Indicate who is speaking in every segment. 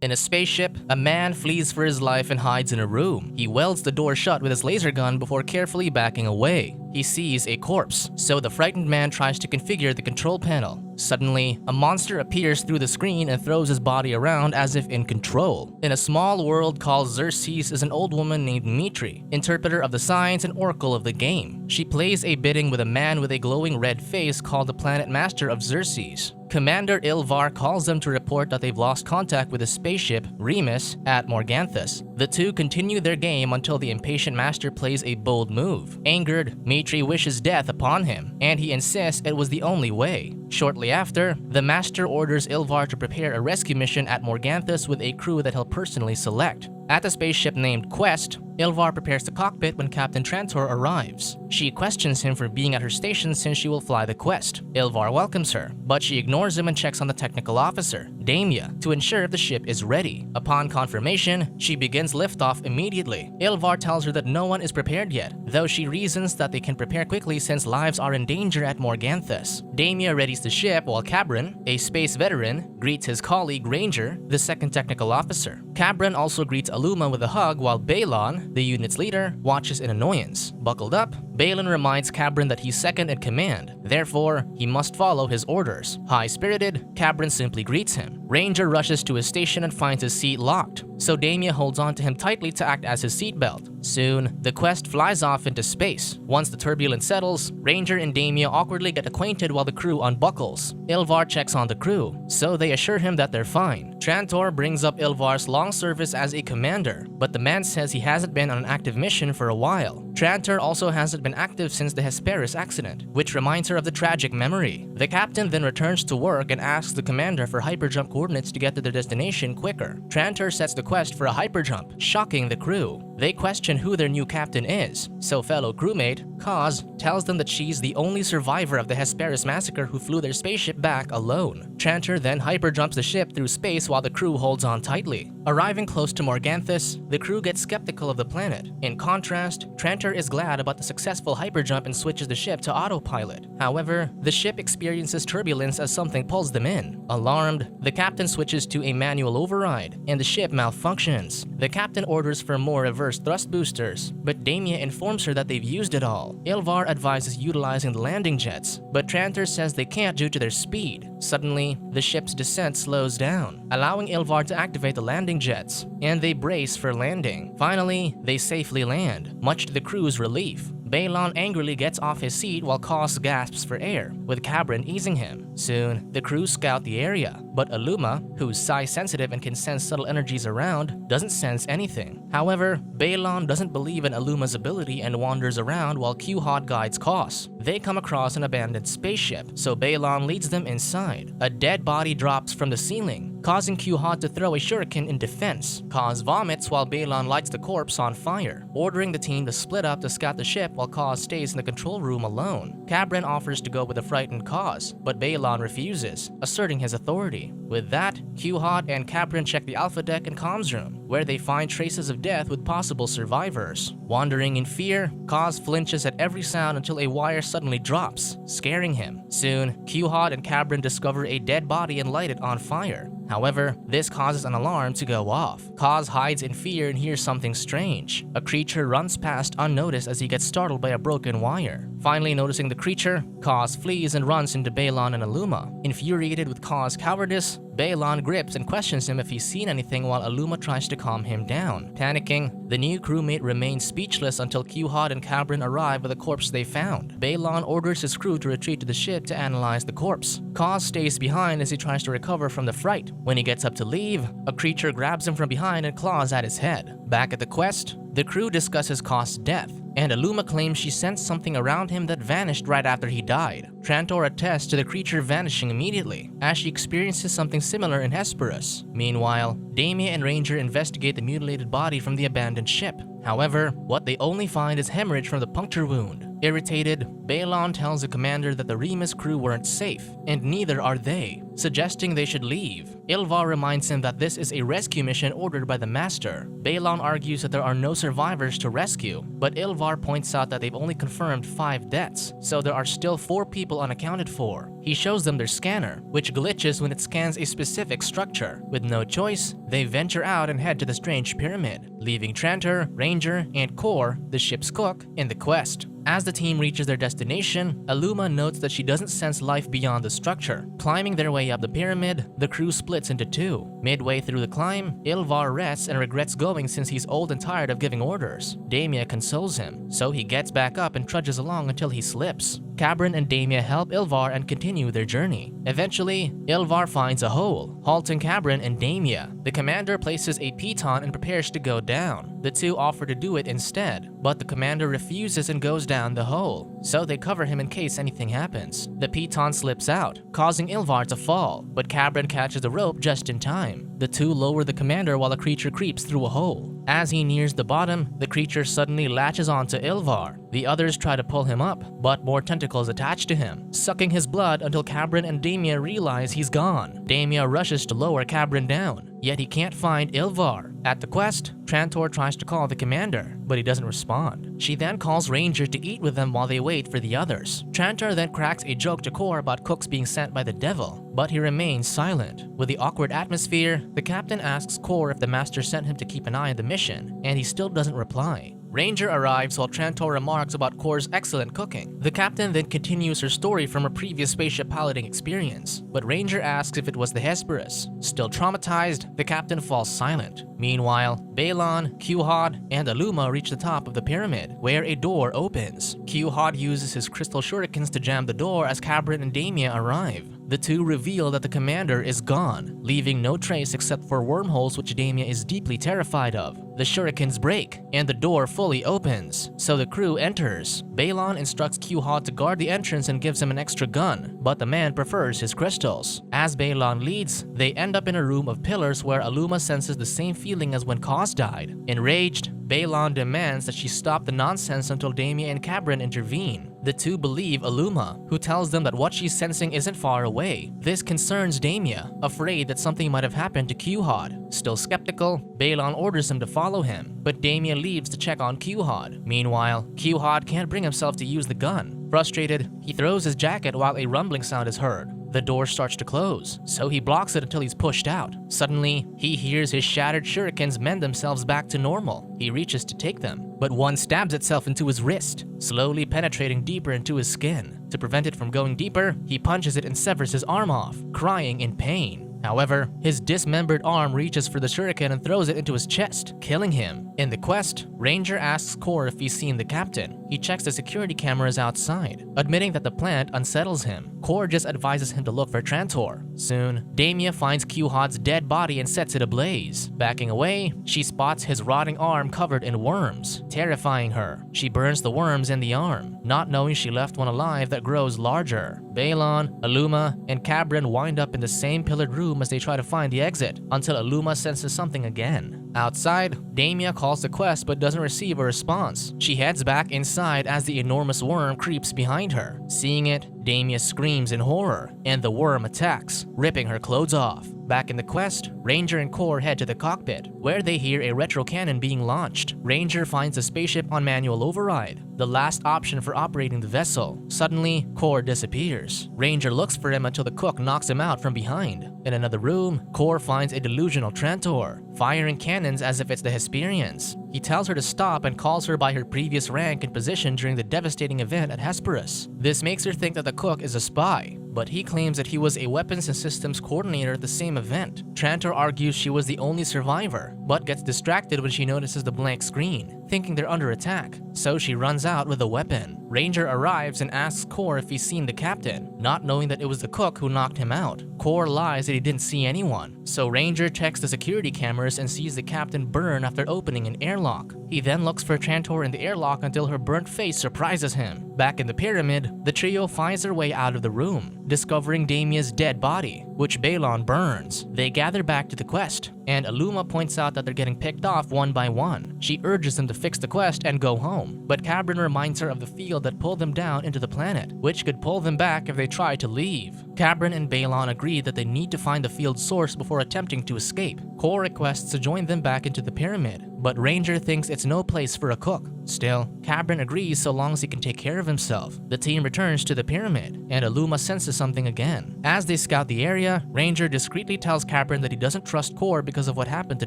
Speaker 1: In a spaceship, a man flees for his life and hides in a room. He welds the door shut with his laser gun before carefully backing away. He sees a corpse, so the frightened man tries to configure the control panel. Suddenly, a monster appears through the screen and throws his body around as if in control. In a small world called Xerces is an old woman named Mitri, interpreter of the signs and oracle of the game. She plays a bidding with a man with a glowing red face called the Planet Master of Xerces. Commander Ilvar calls them to report that they've lost contact with the spaceship, Remus, at Morganthus. The two continue their game until the impatient master plays a bold move. Angered, Mitri wishes death upon him, and he insists it was the only way. Shortly after, the master orders Ilvar to prepare a rescue mission at Morganthus with a crew that he'll personally select. At the spaceship named Quest, Ilvar prepares the cockpit when Captain Trantor arrives. She questions him for being at her station since she will fly the Quest. Ilvar welcomes her, but she ignores him and checks on the technical officer, Damia, to ensure if the ship is ready. Upon confirmation, she begins liftoff immediately. Ilvar tells her that no one is prepared yet, though she reasons that they can prepare quickly since lives are in danger at Morganthus. Damia readies the ship while Cabron, a space veteran, greets his colleague Ranger, the second technical officer. Cabron also greets Aluma with a hug while Balon, the unit's leader, watches in annoyance. Buckled up, Balon reminds Cabron that he's second in command, therefore, he must follow his orders. High-spirited, Cabron simply greets him. Ranger rushes to his station and finds his seat locked, so Damia holds on to him tightly to act as his seatbelt. Soon, the Quest flies off into space. Once the turbulence settles, Ranger and Damia awkwardly get acquainted while the crew unbuckles. Ilvar checks on the crew, so they assure him that they're fine. Trantor brings up Ilvar's long service as a commander, but the man says he hasn't been on an active mission for a while. Trantor also hasn't been active since the Hesperus accident, which reminds her of the tragic memory. The captain then returns to work and asks the commander for hyperjump coordinates to get to their destination quicker. Trantor sets the quest for a hyperjump, shocking the crew. They question who their new captain is, so fellow crewmate, Kaz, tells them that she's the only survivor of the Hesperus massacre who flew their spaceship back alone. Trantor then hyperjumps the ship through space while the crew holds on tightly. Arriving close to Morganthus, the crew gets skeptical of the planet. In contrast, Trantor is glad about the successful hyperjump and switches the ship to autopilot. However, the ship experiences turbulence as something pulls them in. Alarmed, the captain switches to a manual override, and the ship malfunctions. The captain orders for more reverse thrust boosters, but Damia informs her that they've used it all. Ilvar advises utilizing the landing jets, but Trantor says they can't due to their speed. Suddenly, the ship's descent slows down, allowing Ilvar to activate the landing jets, and they brace for landing. Finally, they safely land, much to the crew's relief. Balon angrily gets off his seat while Kos gasps for air, with Cabron easing him. Soon, the crew scout the area, but Aluma, who's psi-sensitive and can sense subtle energies around, doesn't sense anything. However, Balon doesn't believe in Aluma's ability and wanders around while Q-Hot guides Kos. They come across an abandoned spaceship, so Balon leads them inside. A dead body drops from the ceiling, causing Q-Hot to throw a shuriken in defense. Kos vomits while Balon lights the corpse on fire, ordering the team to split up to scout the ship while Kos stays in the control room alone. Cabron offers to go with the frightened Kos, but Balon refuses, asserting his authority. With that, Q-Hot and Cabron check the Alpha Deck and comms room, where they find traces of death with possible survivors. Wandering in fear, Kos flinches at every sound until a wire suddenly drops, scaring him. Soon, Q-Hot and Cabron discover a dead body and light it on fire. However, this causes an alarm to go off. Kos hides in fear and hears something strange. A creature runs past unnoticed as he gets startled by a broken wire. Finally noticing the creature, Kos flees and runs into Balon and Aluma. Infuriated with Kos' cowardice, Balon grips and questions him if he's seen anything while Aluma tries to calm him down. Panicking, the new crewmate remains speechless until Q-Hot and Cabron arrive with the corpse they found. Balon orders his crew to retreat to the ship to analyze the corpse. Kos stays behind as he tries to recover from the fright. When he gets up to leave, a creature grabs him from behind and claws at his head. Back at the Quest, the crew discusses Kos' death, and Aluma claims she sensed something around him that vanished right after he died. Trantor attests to the creature vanishing immediately, as she experiences something similar in Hesperus. Meanwhile, Damia and Ranger investigate the mutilated body from the abandoned ship. However, what they only find is hemorrhage from the puncture wound. Irritated, Balon tells the commander that the Remus crew weren't safe, and neither are they, suggesting they should leave. Ilvar reminds him that this is a rescue mission ordered by the Master. Balon argues that there are no survivors to rescue, but Ilvar points out that they've only confirmed 5 deaths, so there are still 4 people unaccounted for. He shows them their scanner, which glitches when it scans a specific structure. With no choice, they venture out and head to the strange pyramid, leaving Trantor, Ranger, and Core, the ship's cook, in the quest. As the team reaches their destination, Aluma notes that she doesn't sense life beyond the structure. Climbing their way up the pyramid, the crew splits into 2. Midway through the climb, Ilvar rests and regrets going since he's old and tired of giving orders. Damia consoles him, so he gets back up and trudges along until he slips. Cabron and Damia help Ilvar and continue their journey. Eventually, Ilvar finds a hole, halting Cabron and Damia. The commander places a piton and prepares to go down. The 2 offer to do it instead, but the commander refuses and goes down the hole, so they cover him in case anything happens. The piton slips out, causing Ilvar to fall, but Cabron catches the rope just in time. The 2 lower the commander while the creature creeps through a hole. As he nears the bottom, the creature suddenly latches onto Ilvar. The others try to pull him up, but more tentacles attach to him, sucking his blood until Cabron and Damia realize he's gone. Damia rushes to lower Cabron down, yet he can't find Ilvar. At the quest, Trantor tries to call the commander, but he doesn't respond. She then calls Ranger to eat with them while they wait for the others. Trantor then cracks a joke to Core about cooks being sent by the devil, but he remains silent. With the awkward atmosphere, the captain asks Core if the master sent him to keep an eye on the mission, and he still doesn't reply. Ranger arrives while Trantor remarks about Core's excellent cooking. The captain then continues her story from her previous spaceship piloting experience, but Ranger asks if it was the Hesperus. Still traumatized, the captain falls silent. Meanwhile, Balon, Q-Hod, and Aluma reach the top of the pyramid, where a door opens. Q-Hod uses his crystal shurikens to jam the door as Cabron and Damia arrive. The 2 reveal that the commander is gone, leaving no trace except for wormholes which Damia is deeply terrified of. The shurikens break, and the door fully opens, so the crew enters. Balon instructs Q-Hod to guard the entrance and gives him an extra gun, but the man prefers his crystals. As Balon leads, they end up in a room of pillars where Aluma senses the same feeling as when Kaz died. Enraged, Balon demands that she stop the nonsense until Damia and Cabron intervene. The 2 believe Aluma, who tells them that what she's sensing isn't far away. This concerns Damia, afraid that something might have happened to Q-Hod. Still skeptical, Balon orders him to follow him, but Damia leaves to check on Q-Hod. Meanwhile, Q-Hod can't bring himself to use the gun. Frustrated, he throws his jacket while a rumbling sound is heard. The door starts to close, so he blocks it until he's pushed out. Suddenly, he hears his shattered shurikens mend themselves back to normal. He reaches to take them, but one stabs itself into his wrist, slowly penetrating deeper into his skin. To prevent it from going deeper, he punches it and severs his arm off, crying in pain. However, his dismembered arm reaches for the shuriken and throws it into his chest, killing him. In the quest, Ranger asks Core if he's seen the captain. He checks the security cameras outside, admitting that the plant unsettles him. Core just advises him to look for Trantor. Soon, Damia finds Q-Hod's dead body and sets it ablaze. Backing away, she spots his rotting arm covered in worms, terrifying her. She burns the worms in the arm, not knowing she left one alive that grows larger. Balon, Aluma, and Cabron wind up in the same pillared room as they try to find the exit, until Aluma senses something again. Outside, Damia calls the quest but doesn't receive a response. She heads back inside as the enormous worm creeps behind her. Seeing it, Damia screams in horror, and the worm attacks, ripping her clothes off. Back in the quest, Ranger and Core head to the cockpit, where they hear a retro cannon being launched. Ranger finds the spaceship on manual override, the last option for operating the vessel. Suddenly, Core disappears. Ranger looks for him until the cook knocks him out from behind. In another room, Core finds a delusional Trantor, firing cannons as if it's the Hesperians. He tells her to stop and calls her by her previous rank and position during the devastating event at Hesperus. This makes her think that the cook is a spy, but he claims that he was a weapons and systems coordinator at the same event. Trantor argues she was the only survivor, but gets distracted when she notices the blank screen, thinking they're under attack, so she runs out with a weapon. Ranger arrives and asks Core if he's seen the captain, not knowing that it was the cook who knocked him out. Core lies that he didn't see anyone, so Ranger checks the security cameras and sees the captain burn after opening an airlock. He then looks for Trantor in the airlock until her burnt face surprises him. Back in the pyramid, the trio finds their way out of the room, discovering Damia's dead body, which Balon burns. They gather back to the quest, and Aluma points out that they're getting picked off one by one. She urges them to to fix the quest and go home, but Cabron reminds her of the field that pulled them down into the planet, which could pull them back if they try to leave. Cabron and Balon agree that they need to find the field's source before attempting to escape. Core requests to join them back into the pyramid, but Ranger thinks it's no place for a cook. Still, Cabron agrees so long as he can take care of himself. The team returns to the pyramid, and Aluma senses something again. As they scout the area, Ranger discreetly tells Cabron that he doesn't trust Core because of what happened to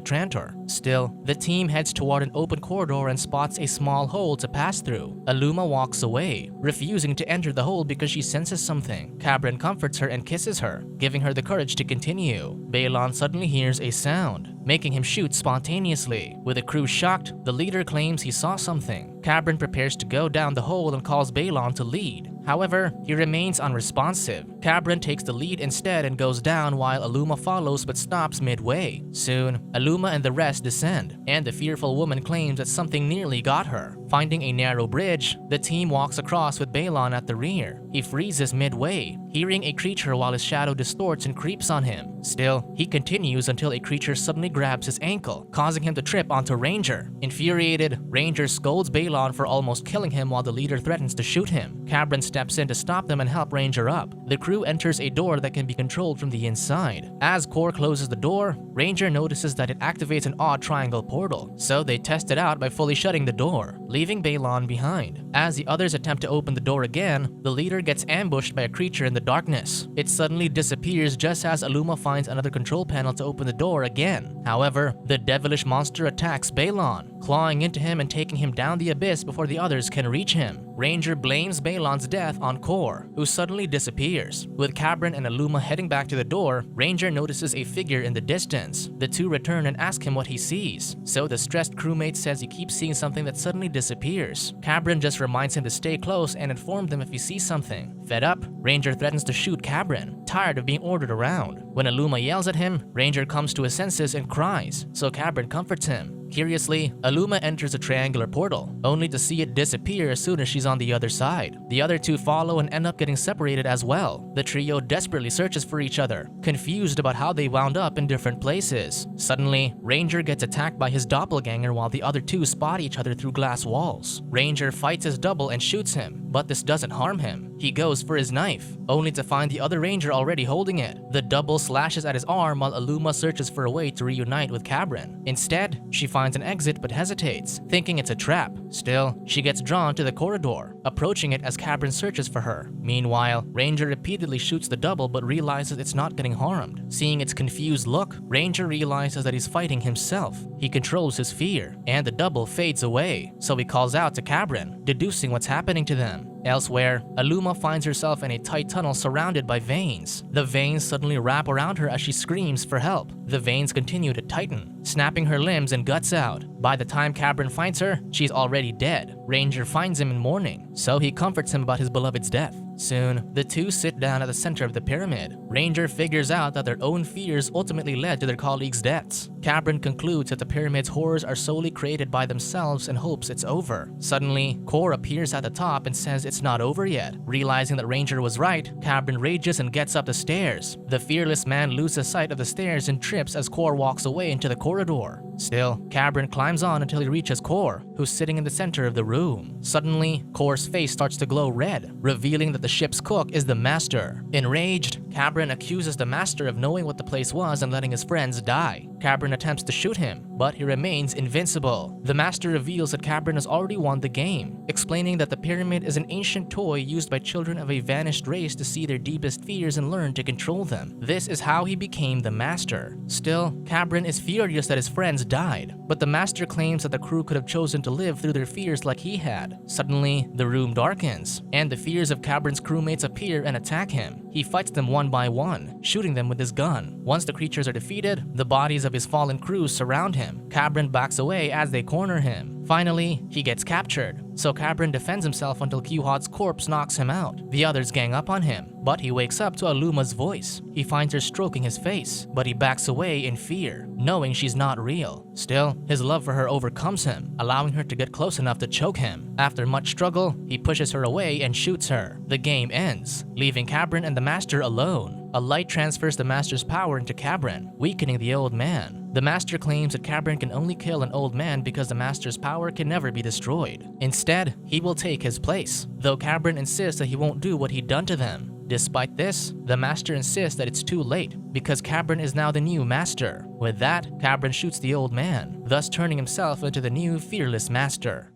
Speaker 1: Trantor. Still, the team heads toward an open corridor and spots a small hole to pass through. Aluma walks away, refusing to enter the hole because she senses something. Cabron comforts her and kisses her, giving her the courage to continue. Balon suddenly hears a sound, making him shoot spontaneously. With the crew shocked, the leader claims he saw something. Cabron prepares to go down the hole and calls Balon to lead. However, he remains unresponsive. Cabron takes the lead instead and goes down while Aluma follows but stops midway. Soon, Aluma and the rest descend, and the fearful woman claims that something nearly got her. Finding a narrow bridge, the team walks across with Balon at the rear. He freezes midway, hearing a creature while his shadow distorts and creeps on him. Still, he continues until a creature suddenly grabs his ankle, causing him to trip onto Ranger. Infuriated, Ranger scolds Balon for almost killing him while the leader threatens to shoot him. Cabron steps in to stop them and help Ranger up. The crew enters a door that can be controlled from the inside. As Core closes the door, Ranger notices that it activates an odd triangle portal, so they test it out by fully shutting the door, leaving Balon behind. As the others attempt to open the door again, the leader gets ambushed by a creature in the darkness. It suddenly disappears just as Aluma finds another control panel to open the door again. However, the devilish monster attacks Balon, clawing into him and taking him down the abyss before the others can reach him. Ranger blames Balon's death on Core, who suddenly disappears. With Cabron and Aluma heading back to the door, Ranger notices a figure in the distance. The two return and ask him what he sees, so the stressed crewmate says he keeps seeing something that suddenly disappears. Cabron just reminds him to stay close and inform them if he sees something. Fed up, Ranger threatens to shoot Cabron, tired of being ordered around. When Aluma yells at him, Ranger comes to his senses and cries, so Cabron comforts him. Curiously, Aluma enters a triangular portal, only to see it disappear as soon as she's on the other side. The other two follow and end up getting separated as well. The trio desperately searches for each other, confused about how they wound up in different places. Suddenly, Ranger gets attacked by his doppelganger while the other two spot each other through glass walls. Ranger fights his double and shoots him, but this doesn't harm him. He goes for his knife, only to find the other Ranger already holding it. The double slashes at his arm while Aluma searches for a way to reunite with Cabron. Instead, she finds an exit but hesitates, thinking it's a trap. Still, she gets drawn to the corridor, approaching it as Cabron searches for her. Meanwhile, Ranger repeatedly shoots the double but realizes it's not getting harmed. Seeing its confused look, Ranger realizes that he's fighting himself. He controls his fear, and the double fades away, so he calls out to Cabron, deducing what's happening to them. Elsewhere, Aluma finds herself in a tight tunnel surrounded by veins. The veins suddenly wrap around her as she screams for help. The veins continue to tighten, snapping her limbs and guts out. By the time Cabron finds her, she's already dead. Ranger finds him in mourning, so he comforts him about his beloved's death. Soon, the two sit down at the center of the pyramid. Ranger figures out that their own fears ultimately led to their colleagues' deaths. Cabron concludes that the pyramid's horrors are solely created by themselves and hopes it's over. Suddenly, Core appears at the top and says it's not over yet. Realizing that Ranger was right, Cabron rages and gets up the stairs. The fearless man loses sight of the stairs and trips as Core walks away into the corridor. Still, Cabron climbs on until he reaches Core, who's sitting in the center of the room. Suddenly, Core's face starts to glow red, revealing that the ship's cook is the Master. Enraged, Cabron accuses the Master of knowing what the place was and letting his friends die. Cabron attempts to shoot him, but he remains invincible. The Master reveals that Cabron has already won the game, explaining that the pyramid is an ancient toy used by children of a vanished race to see their deepest fears and learn to control them. This is how he became the Master. Still, Cabron is furious that his friends died, but the Master claims that the crew could have chosen to live through their fears like he had. Suddenly, the room darkens, and the fears of Cabron's crewmates appear and attack him. He fights them one by one, shooting them with his gun. Once the creatures are defeated, the bodies of his fallen crew surround him. Cabron backs away as they corner him. Finally, he gets captured, so Cabron defends himself until Quhod's corpse knocks him out. The others gang up on him, but he wakes up to Aluma's voice. He finds her stroking his face, but he backs away in fear, knowing she's not real. Still, his love for her overcomes him, allowing her to get close enough to choke him. After much struggle, he pushes her away and shoots her. The game ends, leaving Cabron and the Master alone. A light transfers the Master's power into Cabron, weakening the old man. The Master claims that Cabron can only kill an old man because the Master's power can never be destroyed. Instead, he will take his place, though Cabron insists that he won't do what he'd done to them. Despite this, the Master insists that it's too late, because Cabron is now the new Master. With that, Cabron shoots the old man, thus turning himself into the new fearless Master.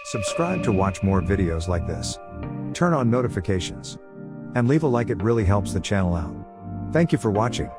Speaker 2: Subscribe to watch more videos like this. Turn on notifications. And leave a like, it really helps the channel out. Thank you for watching.